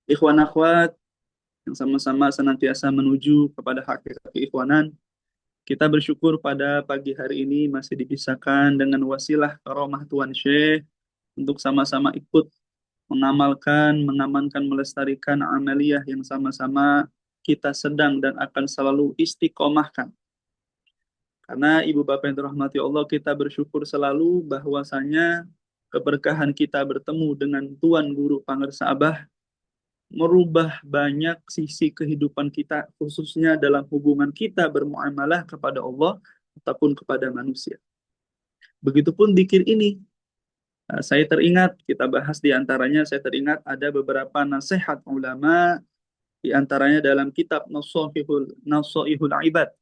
Ikhwan akhwat yang sama-sama senantiasa menuju kepada hakikat keikhwanan, kita bersyukur pada pagi hari ini masih dipisahkan dengan wasilah karomah Tuan Syekh untuk sama-sama ikut mengamalkan, mengamankan, melestarikan amaliyah yang sama-sama kita sedang dan akan selalu istiqomahkan. Karena Ibu Bapak yang dirahmati Allah, kita bersyukur selalu bahwasanya keberkahan kita bertemu dengan Tuan Guru Pangersa Abah merubah banyak sisi kehidupan kita, khususnya dalam hubungan kita bermuamalah kepada Allah ataupun kepada manusia. Begitupun dzikir ini, saya teringat, kita bahas di antaranya, saya teringat ada beberapa nasihat ulama, di antaranya dalam kitab Nasoihul Ibad,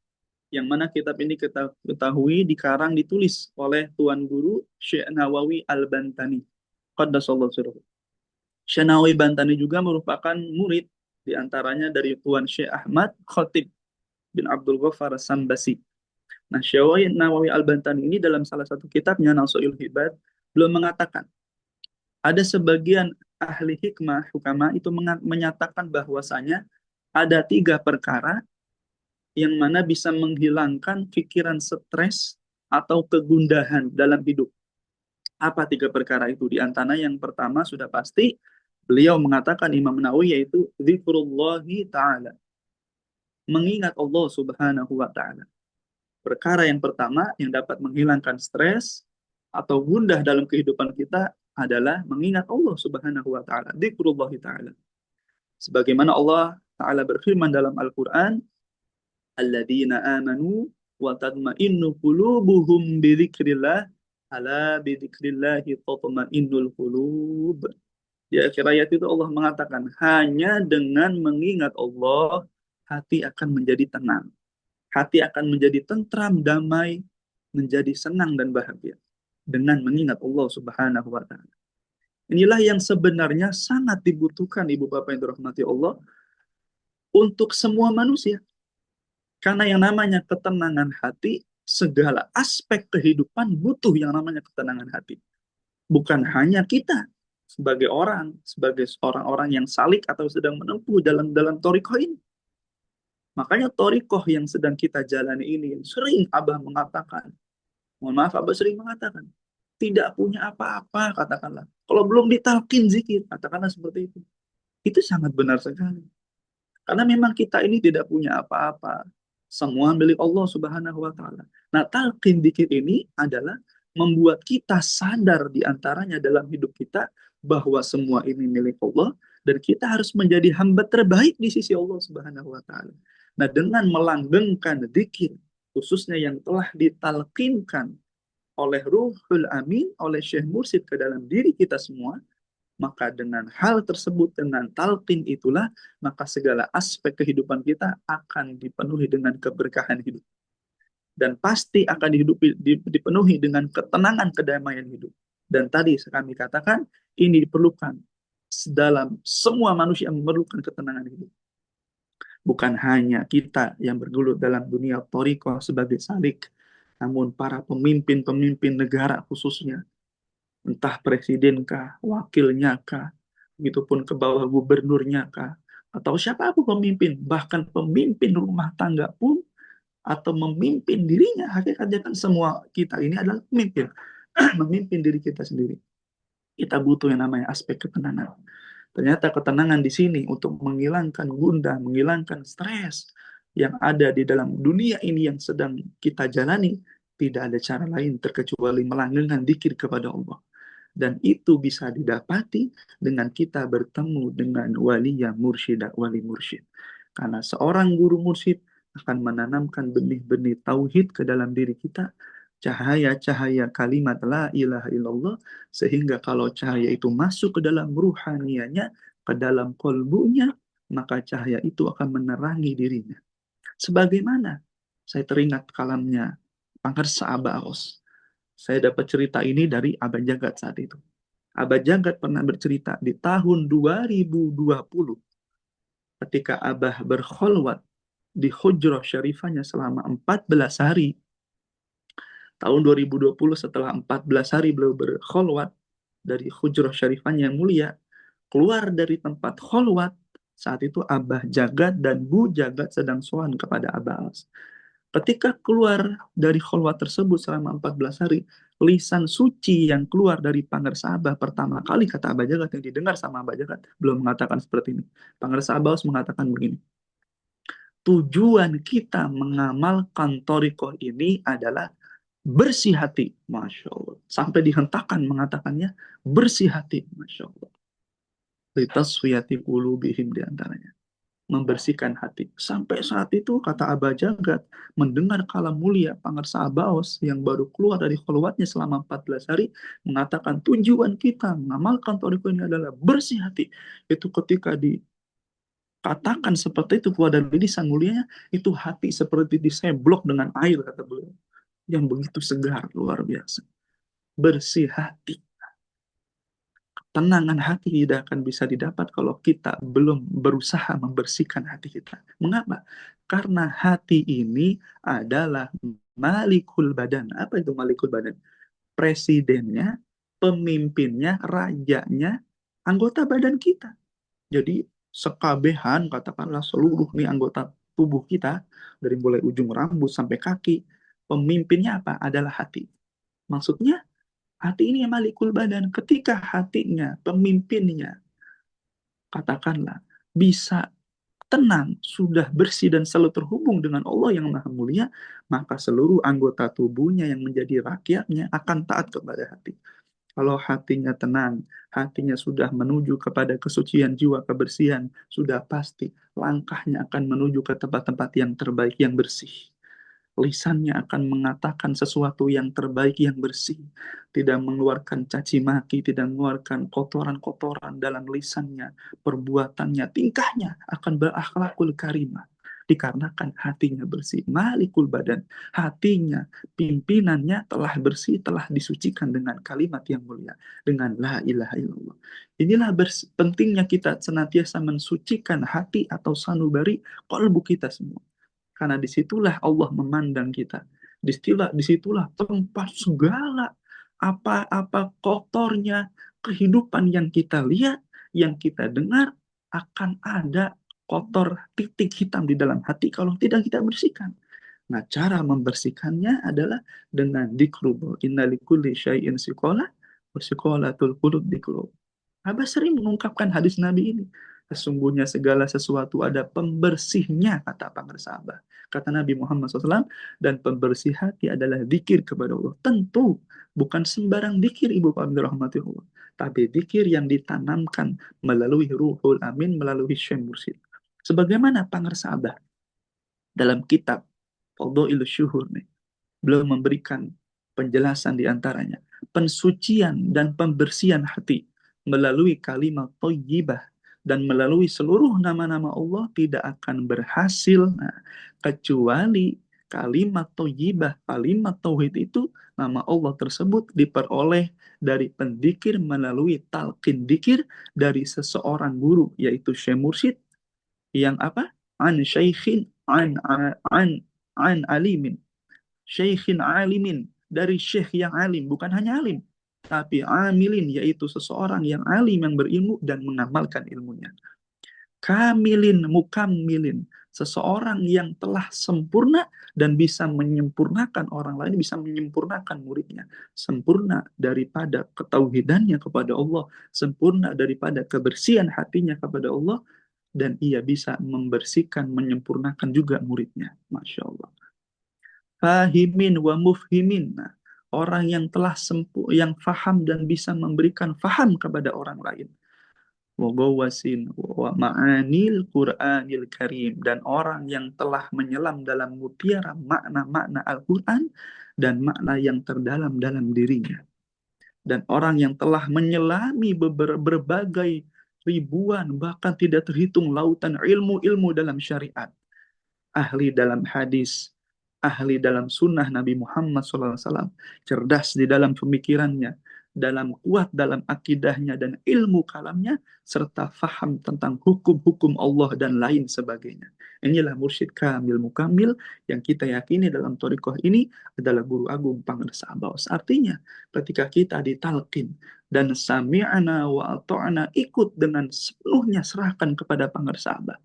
yang mana kitab ini kita ketahui dikarang ditulis oleh Tuan Guru Syekh Nawawi Al-Bantani. Qaddasallahu sirruhu. Syanawi Bantani juga merupakan murid di antaranya dari Tuan Syekh Ahmad Khatib bin Abdul Ghaffar Sambasi. Nah, Syekh Nawawi Al-Bantani ini dalam salah satu kitabnya Nasoil Hibad belum mengatakan ada sebagian ahli hikmah hukama itu menyatakan bahwasanya ada tiga perkara yang mana bisa menghilangkan pikiran stres atau kegundahan dalam hidup. Apa tiga perkara itu? Di antaranya yang pertama sudah pasti beliau mengatakan Imam Nawawi yaitu zikrullahi ta'ala. Mengingat Allah subhanahu wa ta'ala. Perkara yang pertama yang dapat menghilangkan stres atau gundah dalam kehidupan kita adalah mengingat Allah subhanahu wa ta'ala. Zikrullahi ta'ala. Sebagaimana Allah ta'ala berfirman dalam Al-Quran, alladzina amanu wa tadma'innu qulubuhum bidzikrillah ala bidzikrillahi tatma'innul qulub. Di akhir ayat itu Allah mengatakan, hanya dengan mengingat Allah, hati akan menjadi tenang. Hati akan menjadi tentram, damai, menjadi senang dan bahagia. Dengan mengingat Allah subhanahu wa ta'ala. Inilah yang sebenarnya sangat dibutuhkan Ibu Bapak yang dirahmati Allah untuk semua manusia. Karena yang namanya ketenangan hati, segala aspek kehidupan butuh yang namanya ketenangan hati. Bukan hanya kita, sebagai orang, sebagai orang-orang yang salik atau sedang menempuh dalam torikoh ini. Makanya torikoh yang sedang kita jalani ini, yang sering Abah mengatakan, mohon maaf Abah sering mengatakan, tidak punya apa-apa, katakanlah. Kalau belum ditalkin zikir, katakanlah seperti itu. Itu sangat benar sekali. Karena memang kita ini tidak punya apa-apa. Semua milik Allah subhanahu wa ta'ala. Nah, talqin dzikir ini adalah membuat kita sadar di antaranya dalam hidup kita bahwa semua ini milik Allah dan kita harus menjadi hamba terbaik di sisi Allah subhanahu wa ta'ala. Nah, dengan melanggengkan dzikir, khususnya yang telah ditalqinkan oleh Ruhul Amin, oleh Syekh Mursyid ke dalam diri kita semua, maka dengan hal tersebut, dengan talqin itulah, maka segala aspek kehidupan kita akan dipenuhi dengan keberkahan hidup. Dan pasti akan dipenuhi dengan ketenangan, kedamaian hidup. Dan tadi kami katakan, ini diperlukan dalam semua manusia yang memerlukan ketenangan hidup. Bukan hanya kita yang bergelut dalam dunia thariqah sebagai salik, namun para pemimpin-pemimpin negara khususnya, entah presidenkah, wakilnya kah, begitupun ke bawah gubernurnya kah, atau siapapun pemimpin, bahkan pemimpin rumah tangga pun, atau memimpin dirinya, hakikatnya kan semua kita ini adalah pemimpin, memimpin diri kita sendiri. Kita butuh yang namanya aspek ketenangan. Ternyata ketenangan di sini untuk menghilangkan gundah, menghilangkan stres yang ada di dalam dunia ini yang sedang kita jalani, tidak ada cara lain terkecuali melanggengkan dzikir kepada Allah. Dan itu bisa didapati dengan kita bertemu dengan waliya mursyidah, wali mursyid. Karena seorang guru mursyid akan menanamkan benih-benih tauhid ke dalam diri kita, cahaya-cahaya kalimat la ilaha illallah, sehingga kalau cahaya itu masuk ke dalam ruhanianya, ke dalam kolbunya, maka cahaya itu akan menerangi dirinya. Sebagaimana saya teringat kalamnya Pangersa Abaos. Saya dapat cerita ini dari Abah Jagat saat itu. Abah Jagat pernah bercerita di tahun 2020 ketika Abah berkholwat di hujrah syarifahnya selama 14 hari. Tahun 2020 setelah 14 hari beliau berkholwat dari hujrah syarifahnya yang mulia, keluar dari tempat kholwat, saat itu Abah Jagat dan Bu Jagat sedang sowan kepada Abbas. Ketika keluar dari kholwat tersebut selama 14 hari, lisan suci yang keluar dari Pangersa Abah pertama kali kata Abah Jagat yang didengar sama Abah Jagat belum mengatakan seperti ini. Pangersa Abah mengatakan begini, tujuan kita mengamalkan torikoh ini adalah bersih hati. Masya Allah. Sampai dihentakkan mengatakannya, bersih hati. Masya Allah. Litasfiyati qulubihim diantaranya. Membersihkan hati. Sampai saat itu, kata Abah Jagat, mendengar kalam mulia Pangersa Abaos yang baru keluar dari kholwatnya selama 14 hari, mengatakan tujuan kita mengamalkan toriko ini adalah bersih hati. Itu ketika dikatakan seperti itu keluar dari lisan mulianya, itu hati seperti diseblok dengan air, kata beliau. Yang begitu segar, luar biasa. Bersih hati. Tenangan hati tidak akan bisa didapat kalau kita belum berusaha membersihkan hati kita. Mengapa? Karena hati ini adalah malikul badan. Apa itu malikul badan? Presidennya, pemimpinnya, rajanya, anggota badan kita. Jadi sekabehan, katakanlah seluruh nih anggota tubuh kita, dari mulai ujung rambut sampai kaki, pemimpinnya apa? Adalah hati. Maksudnya, hati ini yang malikul badan. Ketika hatinya, pemimpinnya, katakanlah, bisa tenang, sudah bersih dan selalu terhubung dengan Allah yang Maha Mulia, maka seluruh anggota tubuhnya yang menjadi rakyatnya akan taat kepada hati. Kalau hatinya tenang, hatinya sudah menuju kepada kesucian jiwa, kebersihan, sudah pasti langkahnya akan menuju ke tempat-tempat yang terbaik, yang bersih. Lisannya akan mengatakan sesuatu yang terbaik, yang bersih. Tidak mengeluarkan caci maki, tidak mengeluarkan kotoran-kotoran dalam lisannya, perbuatannya, tingkahnya akan berakhlakul karimah. Dikarenakan hatinya bersih. Malikul badan. Hatinya, pimpinannya telah bersih, telah disucikan dengan kalimat yang mulia. Dengan la ilaha illallah. Inilah pentingnya kita senantiasa mensucikan hati atau sanubari kolbu kita semua. Karena disitulah Allah memandang kita. Disitulah tempat segala apa-apa kotornya kehidupan yang kita lihat, yang kita dengar, akan ada kotor titik hitam di dalam hati kalau tidak kita bersihkan. Nah, cara membersihkannya adalah dengan dikrubul. Inna likulli syai'in siqola, wa siqolatul qulub dikrub. Abah sering mengungkapkan hadis Nabi ini. Sesungguhnya segala sesuatu ada pembersihnya, kata Pangersa Abah. Kata Nabi Muhammad SAW, dan pembersih hati adalah zikir kepada Allah. Tentu bukan sembarang zikir, Ibu Pak dirahmati Allah. Tapi zikir yang ditanamkan melalui Ruhul Amin, melalui Syekh Mursyid. Sebagaimana Pangersa Abah dalam kitab Fadhailus Syuhur nih, beliau memberikan penjelasan di antaranya. Pensucian dan pembersihan hati melalui kalimat thayyibah dan melalui seluruh nama-nama Allah tidak akan berhasil kecuali kalimat thayyibah, kalimat tauhid itu, nama Allah tersebut diperoleh dari pendikir melalui talqin dikir dari seseorang guru, yaitu Syekh Mursyid yang apa? An syaikhin an alimin, syekhin alimin, dari syekh yang alim, bukan hanya alim, tapi amilin, yaitu seseorang yang alim, yang berilmu dan mengamalkan ilmunya. Kamilin, mukammilin, seseorang yang telah sempurna dan bisa menyempurnakan orang lain, bisa menyempurnakan muridnya. Sempurna daripada ketauhidannya kepada Allah, sempurna daripada kebersihan hatinya kepada Allah, dan ia bisa membersihkan, menyempurnakan juga muridnya. Masya Allah. Fahimin wa mufhimin. Nah, orang yang telah yang faham dan bisa memberikan faham kepada orang lain. Wa gawasin wa ma'anil Qur'anil Karim, dan orang yang telah menyelam dalam mutiara makna-makna Al-Qur'an dan makna yang terdalam dalam dirinya. Dan orang yang telah menyelami berbagai ribuan bahkan tidak terhitung lautan ilmu-ilmu dalam syariat, ahli dalam hadis, ahli dalam sunnah Nabi Muhammad SAW, cerdas di dalam pemikirannya, kuat dalam akidahnya dan ilmu kalamnya, serta faham tentang hukum-hukum Allah dan lain sebagainya. Inilah mursyid kamil mukamil yang kita yakini dalam thariqah ini adalah guru agung Pangeran Abbas. Artinya, ketika kita ditalqin dan sami'ana wa ata'na, ikut dengan sepenuhnya serahkan kepada Pangeran Abbas,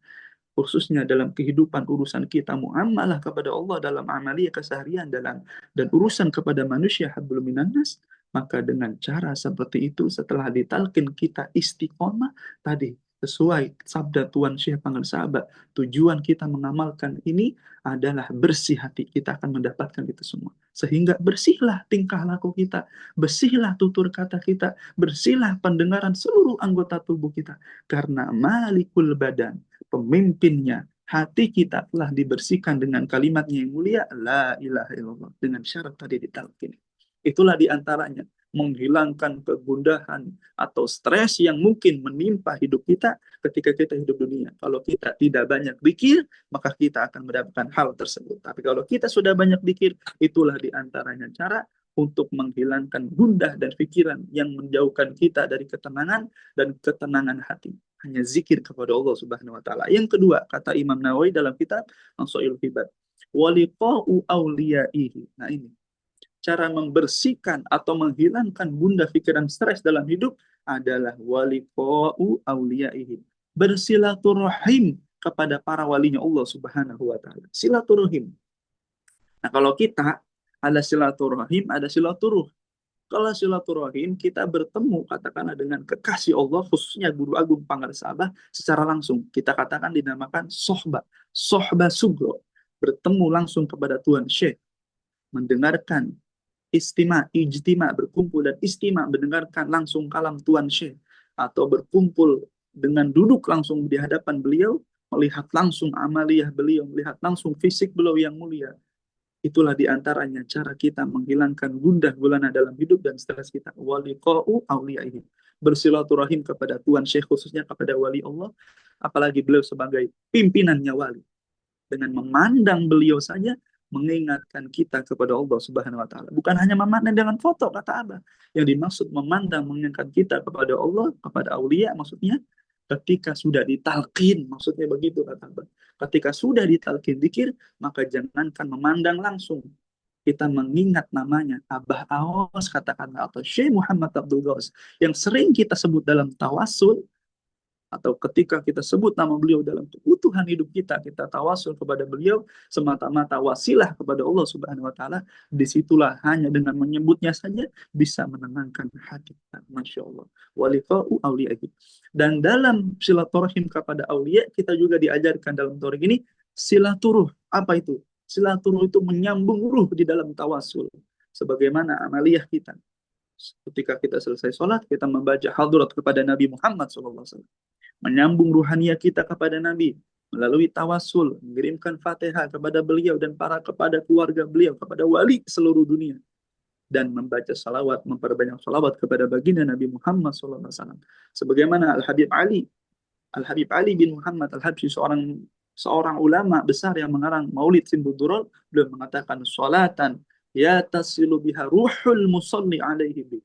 khususnya dalam kehidupan urusan kita muamalah kepada Allah dalam amaliyah keseharian dan urusan kepada manusia hablum minan nas, maka dengan cara seperti itu setelah ditalkin kita istiqomah tadi sesuai sabda Tuan Syekh Pangan Sahabat, tujuan kita mengamalkan ini adalah bersih hati, kita akan mendapatkan itu semua. Sehingga bersihlah tingkah laku kita, bersihlah tutur kata kita, bersihlah pendengaran seluruh anggota tubuh kita. Karena malikul badan, pemimpinnya, hati kita telah dibersihkan dengan kalimatnya yang mulia, la ilaha illallah, dengan syarat tadi ditalkin. Itulah diantaranya menghilangkan kegundahan atau stres yang mungkin menimpa hidup kita ketika kita hidup dunia. Kalau kita tidak banyak zikir, maka kita akan mendapatkan hal tersebut. Tapi kalau kita sudah banyak zikir, itulah diantaranya cara untuk menghilangkan gundah dan pikiran yang menjauhkan kita dari ketenangan dan ketenangan hati. Hanya zikir kepada Allah Subhanahu wa taala. Yang kedua, kata Imam Nawawi dalam kitab Ansa'il Hibat, waliqa'u awliyaihi. Nah, ini cara membersihkan atau menghilangkan bunda pikiran stres dalam hidup adalah waliqa'u awliyaihi. Bersilaturahim kepada para walinya Allah Subhanahu wa taala. Silaturahim. Nah, kalau kita ada silaturahim, ada silaturah. Kalau silaturahim, kita bertemu katakanlah dengan kekasih Allah, khususnya Guru Agung Pangeran Sabah, secara langsung. Kita katakan dinamakan sohbah. Sohbah sugro. Bertemu langsung kepada Tuan Syekh. Mendengarkan ijtima, berkumpul dan istima, mendengarkan langsung kalam Tuan Syekh. Atau berkumpul dengan duduk langsung di hadapan beliau, melihat langsung amaliyah beliau, melihat langsung fisik beliau yang mulia. Itulah diantaranya cara kita menghilangkan gundah gulana dalam hidup dan stres kita. Waliqa'u awliyaihi. Bersilaturahim kepada Tuhan Syekh, khususnya kepada wali Allah. Apalagi beliau sebagai pimpinannya wali. Dengan memandang beliau saja, mengingatkan kita kepada Allah Subhanahu wa taala. Bukan hanya memandang dengan foto, kata Abah. Yang dimaksud memandang, mengingatkan kita kepada Allah, kepada aulia maksudnya ketika sudah ditalkin, maksudnya begitu kata Abah. Ketika sudah ditalkin zikir, maka jangankan memandang langsung, kita mengingat namanya Abah Aos katakanlah, atau Syekh Muhammad Abdul Ghaus yang sering kita sebut dalam tawasul, atau ketika kita sebut nama beliau dalam kebutuhan hidup kita, kita tawasul kepada beliau semata-mata wasilah kepada Allah Subhanahu wa taala. Disitulah hanya dengan menyebutnya saja bisa menenangkan hati kita. Masya Allah. Waliqa'u awliyaihi. Dan dalam silaturahim kepada aulia, kita juga diajarkan dalam tauhid ini silaturuh. Apa itu? Silaturuh itu menyambung ruh di dalam tawasul. Sebagaimana amaliyah kita. Ketika kita selesai sholat, kita membaca hadrat kepada Nabi Muhammad SAW. Menyambung ruhania kita kepada Nabi melalui tawasul, mengirimkan Fatihah kepada beliau dan kepada keluarga beliau, kepada wali seluruh dunia, dan membaca salawat, memperbanyak salawat kepada baginda Nabi Muhammad SAW. Sebagaimana Al-Habib Ali bin Muhammad Al-Habsyi, seorang ulama besar yang mengarang Maulid Simbudurul, beliau mengatakan salatan ya tasilu biha ruhul musalli alaihi bi.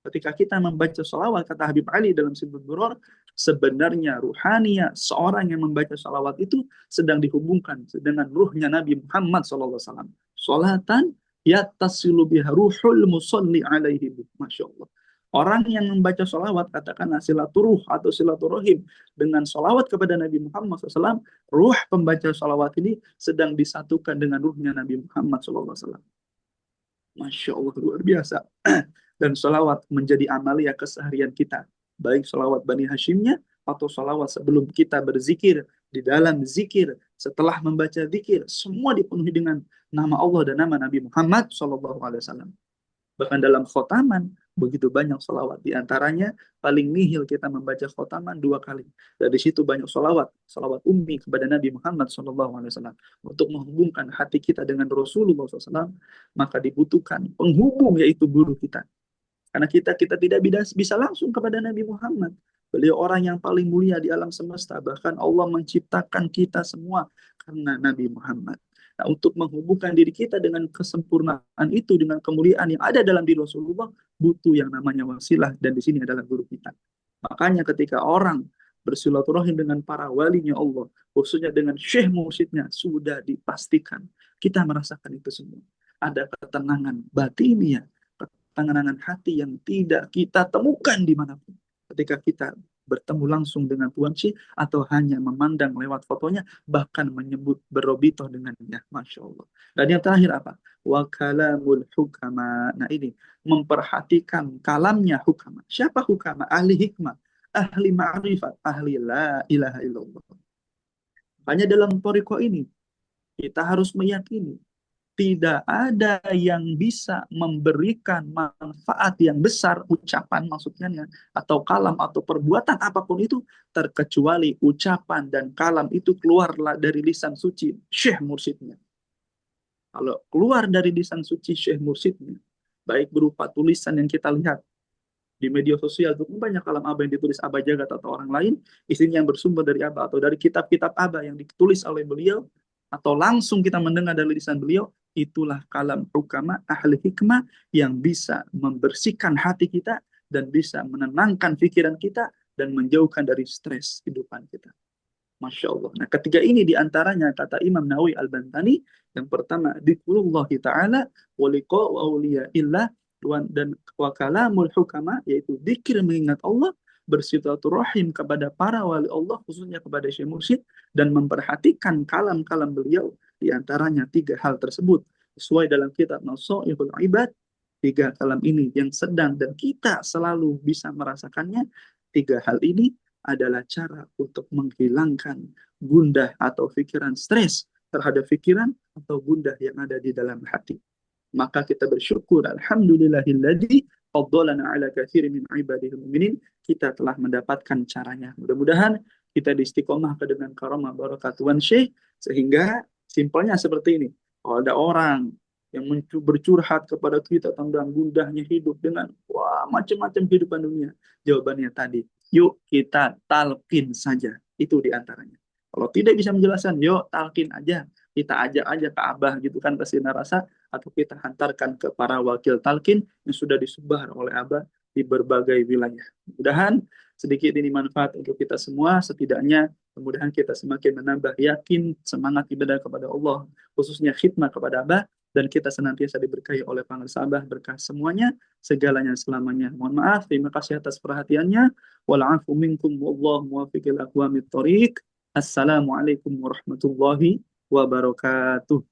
Ketika kita membaca salawat, kata Habib Ali dalam Sibut Duror, sebenarnya ruhania seorang yang membaca salawat itu sedang dihubungkan dengan ruhnya Nabi Muhammad SAW. Salatan yattasilu biha ruhul musalli alaihi. Masya Allah. Orang yang membaca salawat, katakanlah silaturuh atau silaturahim dengan salawat kepada Nabi Muhammad SAW, ruh pembaca salawat ini sedang disatukan dengan ruhnya Nabi Muhammad SAW. Masya Allah, luar biasa. Dan salawat menjadi amalia keseharian kita, baik salawat Bani Hashimnya atau salawat sebelum kita berzikir, di dalam zikir, setelah membaca zikir, semua dipenuhi dengan nama Allah dan nama Nabi Muhammad SAW. Bahkan dalam khotaman, begitu banyak salawat. Di antaranya, paling nihil kita membaca khotaman 2 kali. Dari situ banyak salawat ummi kepada Nabi Muhammad SAW. Untuk menghubungkan hati kita dengan Rasulullah SAW, maka dibutuhkan penghubung, yaitu guru kita. Karena kita tidak bisa langsung kepada Nabi Muhammad. Beliau orang yang paling mulia di alam semesta. Bahkan Allah menciptakan kita semua karena Nabi Muhammad. Nah, untuk menghubungkan diri kita dengan kesempurnaan itu, dengan kemuliaan yang ada dalam diri Rasulullah, butuh yang namanya wasilah, dan di sini adalah guru kita. Makanya ketika orang bersilaturahim dengan para walinya Allah, khususnya dengan syekh mursyidnya, sudah dipastikan kita merasakan itu semua. Ada ketenangan batiniah, ketenangan hati yang tidak kita temukan dimanapun. Ketika kita bertemu langsung dengan Tuhan Syekh atau hanya memandang lewat fotonya, bahkan menyebut berobitoh dengannya. Masya Allah. Dan yang terakhir apa? Wa kalamul hukama. Nah ini, memperhatikan kalamnya hukama. Siapa hukama? Ahli hikmah, ahli ma'rifat, ahli la ilaha illallah. Hanya dalam toriko ini, kita harus meyakini tidak ada yang bisa memberikan manfaat yang besar, ucapan maksudnya, atau kalam atau perbuatan apapun itu, terkecuali ucapan dan kalam itu keluarlah dari lisan suci Syekh Mursyidnya. Kalau keluar dari lisan suci Syekh Mursyidnya, baik berupa tulisan yang kita lihat di media sosial, itu banyak kalam Abah yang ditulis Abah Jagat atau orang lain, isinya yang bersumber dari Abah atau dari kitab-kitab Abah yang ditulis oleh beliau, atau langsung kita mendengar dari lisan beliau, itulah kalam hukama, ahli hikmah yang bisa membersihkan hati kita dan bisa menenangkan pikiran kita dan menjauhkan dari stres kehidupan kita. Masya Allah. Nah, ketiga ini diantaranya kata Imam Nawawi Al-Bantani, yang pertama, dzikrullah ta'ala wa liqa'u awliyaillah, dan wa kalamul hukama, yaitu zikir mengingat Allah, bersilaturahim kepada para wali Allah, khususnya kepada Syekh Mursyid, dan memperhatikan kalam-kalam beliau, diantaranya tiga hal tersebut. Sesuai dalam kitab Nasaihul Ibad, tiga kalam ini yang sedang dan kita selalu bisa merasakannya. Tiga hal ini adalah cara untuk menghilangkan gundah atau pikiran stres terhadap pikiran atau gundah yang ada di dalam hati. Maka kita bersyukur, alhamdulillahilladzi faddalana ala katsirin min ibadihi mu'minin, kita telah mendapatkan caranya. Mudah-mudahan kita diistiqomahkan dengan karamah barakat Tuhan Syekh, sehingga simpelnya seperti ini. Kalau ada orang yang bercurhat kepada kita tentang gundahnya hidup dengan wah macam-macam kehidupan dunia, jawabannya tadi, yuk kita talqin saja. Itu diantaranya. Kalau tidak bisa menjelaskan, yuk talqin aja. Kita ajak aja ke Abah gitu kan, ke Sinarasa, atau kita hantarkan ke para wakil talqin yang sudah disebar oleh Abah di berbagai wilayah. Mudah-mudahan sedikit ini manfaat untuk kita semua, setidaknya mudah-mudahan kita semakin menambah yakin, semangat ibadah kepada Allah, khususnya khidmat kepada Abah, dan kita senantiasa diberkahi oleh Pangeran Abah, berkah semuanya, segalanya selamanya. Mohon maaf, terima kasih atas perhatiannya. Wal'afu minkum wallahu muwaffiq ila aqwamit thoriq. Assalamualaikum warahmatullahi wabarakatuh.